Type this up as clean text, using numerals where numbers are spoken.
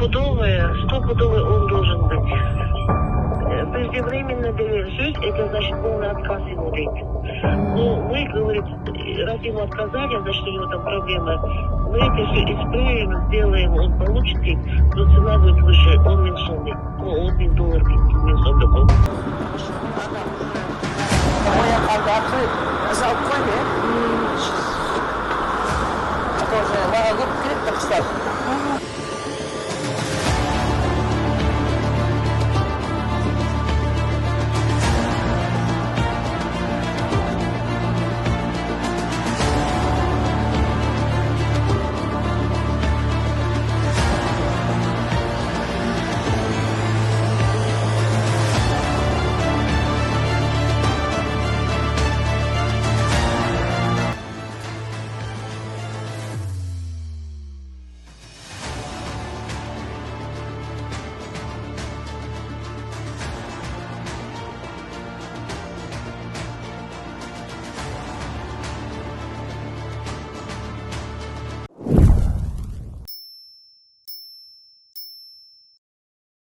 стопудовый он должен быть. Преждевременно довершить, это значит полный отказ ему дать. Но мы, говорит, раз ему отказали, значит, у него там проблемы, мы это все исправим, сделаем, он получит их, но цена будет выше, он меньшенный. Ну, он $1000 меньшенный был. Тоже, крепко, кстати.